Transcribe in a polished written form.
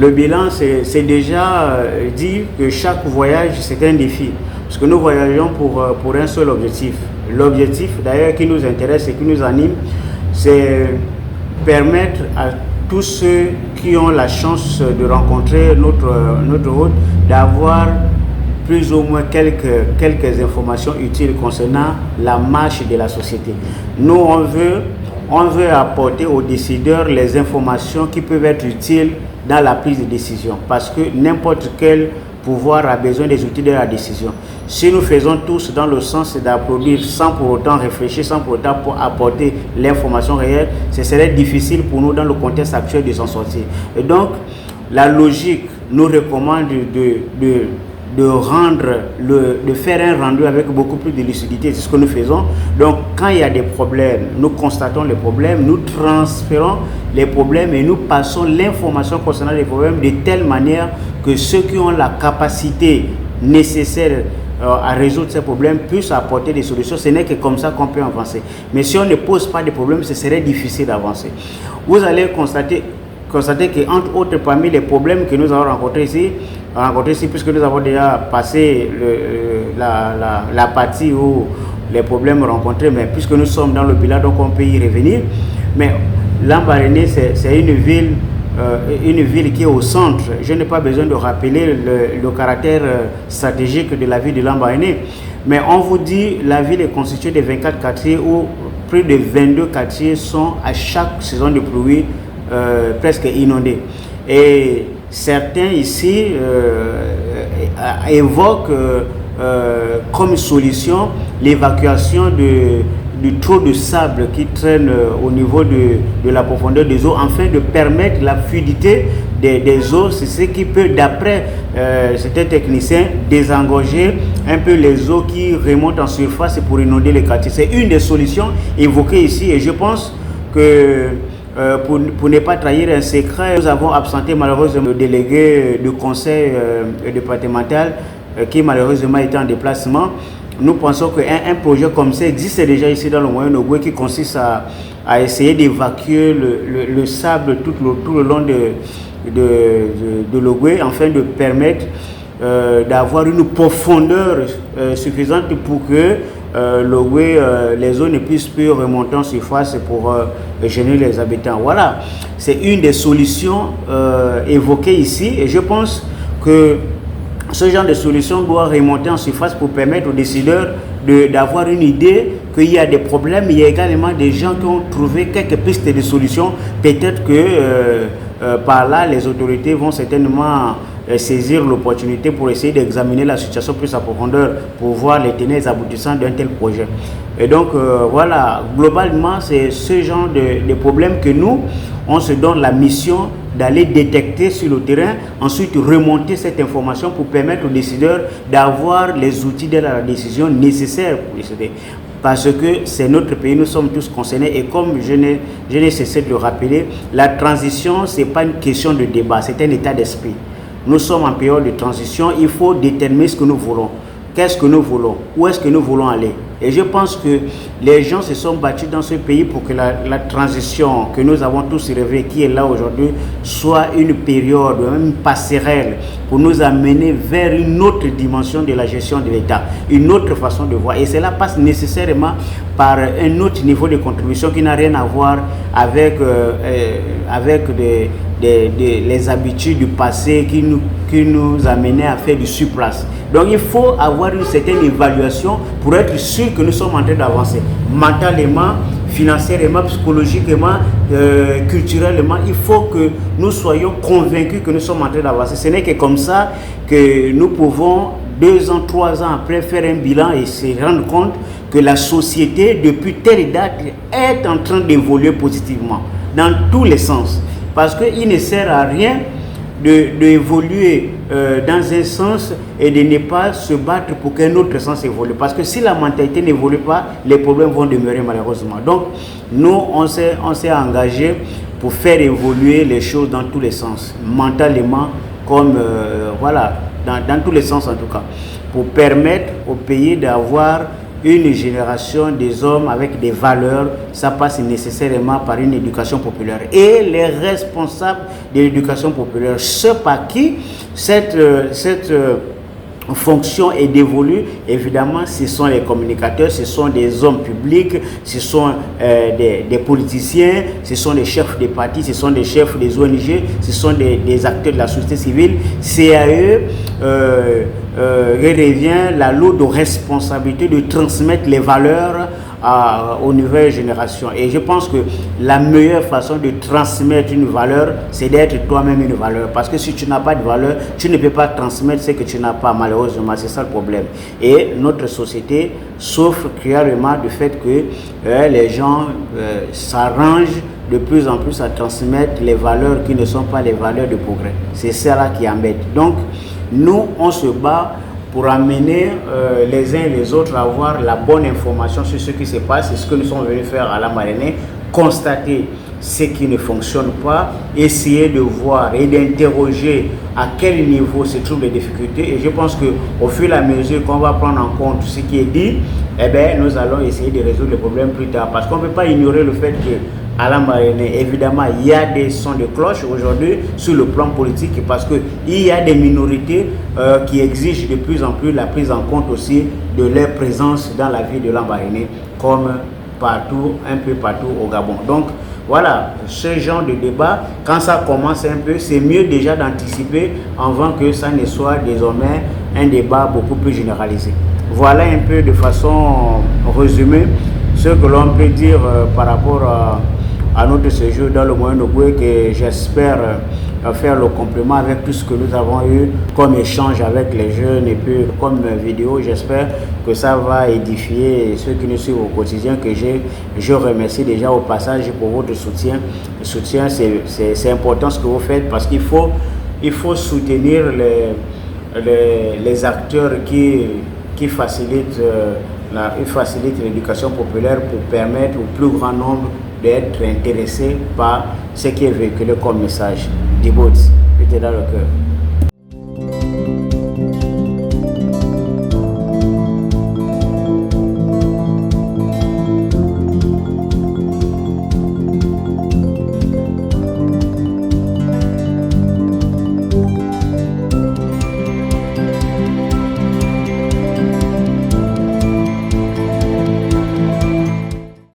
Le bilan, c'est déjà dit que chaque voyage, c'est un défi. Parce que nous voyageons pour un seul objectif. L'objectif, d'ailleurs, qui nous intéresse et qui nous anime, c'est permettre à tous ceux qui ont la chance de rencontrer notre hôte d'avoir plus ou moins quelques informations utiles concernant la marche de la société. Nous, on veut apporter aux décideurs les informations qui peuvent être utiles dans la prise de décision, parce que n'importe quel pouvoir a besoin des outils de la décision. Si nous faisons tous dans le sens d'applaudir sans pour autant réfléchir, sans pour autant apporter l'information réelle, ce serait difficile pour nous dans le contexte actuel de s'en sortir. Et donc, la logique nous recommande de faire un rendu avec beaucoup plus de lucidité. C'est ce que nous faisons. Donc, quand il y a des problèmes, nous constatons les problèmes, nous transférons les problèmes et nous passons l'information concernant les problèmes de telle manière que ceux qui ont la capacité nécessaire à résoudre ces problèmes puissent apporter des solutions. Ce n'est que comme ça qu'on peut avancer. Mais si on ne pose pas de problèmes, ce serait difficile d'avancer. Vous allez constater que, entre autres, parmi les problèmes que nous avons rencontrés ici, puisque nous avons déjà passé la partie où les problèmes rencontrés, mais puisque nous sommes dans le bilan, donc on peut y revenir. Mais Lambaréné, c'est une ville qui est au centre. Je n'ai pas besoin de rappeler le caractère stratégique de la ville de Lambaréné. Mais on vous dit, la ville est constituée de 24 quartiers où plus de 22 quartiers sont à chaque saison de pluie presque inondés. Et certains ici évoquent comme solution l'évacuation du trop de sable qui traîne au niveau de la profondeur des eaux, afin de permettre la fluidité des eaux. C'est ce qui peut, d'après certains techniciens, désengorger un peu les eaux qui remontent en surface pour inonder les quartiers. C'est une des solutions évoquées ici, et je pense que pour ne pas trahir un secret, nous avons absenté malheureusement le délégué du conseil départemental qui malheureusement était en déplacement. Nous pensons qu'un projet comme ça existe déjà ici dans le Moyen-Ogooué, qui consiste à essayer d'évacuer le sable tout le long de l'Ogooué, afin de permettre d'avoir une profondeur suffisante pour que l'Ogooué, les eaux ne puissent plus remonter en surface pour gêner les habitants. Voilà, c'est une des solutions évoquées ici, et je pense que ce genre de solution doit remonter en surface pour permettre aux décideurs d'avoir une idée qu'il y a des problèmes. Il y a également des gens qui ont trouvé quelques pistes de solutions. Peut-être que par là, les autorités vont certainement saisir l'opportunité pour essayer d'examiner la situation plus à profondeur, pour voir les tenants et aboutissants d'un tel projet. Et donc, voilà, globalement, c'est ce genre de problème que nous, on se donne la mission d'aller détecter sur le terrain, ensuite remonter cette information pour permettre aux décideurs d'avoir les outils de la décision nécessaires pour décider. Parce que c'est notre pays, nous sommes tous concernés, et comme je n'ai cessé de le rappeler, la transition, ce n'est pas une question de débat, c'est un état d'esprit. Nous sommes en période de transition, il faut déterminer ce que nous voulons. Qu'est-ce que nous voulons? Où est-ce que nous voulons aller? Et je pense que les gens se sont battus dans ce pays pour que la transition que nous avons tous rêvé, qui est là aujourd'hui, soit une période, une passerelle pour nous amener vers une autre dimension de la gestion de l'État, une autre façon de voir. Et cela passe nécessairement par un autre niveau de contribution qui n'a rien à voir avec les habitudes du passé qui nous amenaient à faire du surplace. Donc il faut avoir une certaine évaluation pour être sûr que nous sommes en train d'avancer mentalement, financièrement, psychologiquement, culturellement. Il faut que nous soyons convaincus que nous sommes en train d'avancer. Ce n'est que comme ça que nous pouvons, 2 ans, 3 ans après, faire un bilan et se rendre compte que la société, depuis telle date, est en train d'évoluer positivement, dans tous les sens. Parce qu'il ne sert à rien d'évoluer dans un sens et de ne pas se battre pour qu'un autre sens évolue. Parce que si la mentalité n'évolue pas, les problèmes vont demeurer malheureusement. Donc, nous, on s'est engagé pour faire évoluer les choses dans tous les sens, mentalement, comme, voilà, dans tous les sens en tout cas, pour permettre au pays d'avoir une génération des hommes avec des valeurs, ça passe nécessairement par une éducation populaire. Et les responsables de l'éducation populaire, ceux par qui cette fonction est dévolue, évidemment, ce sont les communicateurs, ce sont des hommes publics, ce sont des politiciens, ce sont des chefs des partis, ce sont des chefs des ONG, ce sont des acteurs de la société civile. C'est à eux revient la lourde responsabilité de transmettre les valeurs aux nouvelles générations. Et je pense que la meilleure façon de transmettre une valeur, c'est d'être toi-même une valeur. Parce que si tu n'as pas de valeur, tu ne peux pas transmettre ce que tu n'as pas, malheureusement. C'est ça le problème. Et notre société souffre cruellement du fait que les gens s'arrangent de plus en plus à transmettre les valeurs qui ne sont pas les valeurs de progrès. C'est ça qui embête. Donc, nous, on se bat pour amener les uns et les autres à avoir la bonne information sur ce qui se passe. C'est ce que nous sommes venus faire à Lambaréné, constater ce qui ne fonctionne pas, essayer de voir et d'interroger à quel niveau se trouvent les difficultés. Et je pense qu'au fur et à mesure qu'on va prendre en compte ce qui est dit, eh bien, nous allons essayer de résoudre le problème plus tard. Parce qu'on ne peut pas ignorer le fait que à Lambaréné, évidemment, il y a des sons de cloche aujourd'hui sur le plan politique parce qu'il y a des minorités qui exigent de plus en plus la prise en compte aussi de leur présence dans la vie de Lambaréné, comme partout, un peu partout au Gabon. Donc, voilà, ce genre de débat, quand ça commence un peu, c'est mieux déjà d'anticiper avant que ça ne soit désormais un débat beaucoup plus généralisé. Voilà un peu de façon résumée ce que l'on peut dire par rapport à notre séjour dans le Moyen-Ogooué, que j'espère faire le complément avec tout ce que nous avons eu comme échange avec les jeunes et puis comme vidéo. J'espère que ça va édifier ceux qui nous suivent au quotidien, que je remercie déjà au passage pour votre soutien. Le soutien, c'est important ce que vous faites parce qu'il faut soutenir les acteurs qui facilitent l'éducation populaire pour permettre au plus grand nombre d'être intéressés par ce qui est véhiculé comme message. Dibouts, était dans le cœur.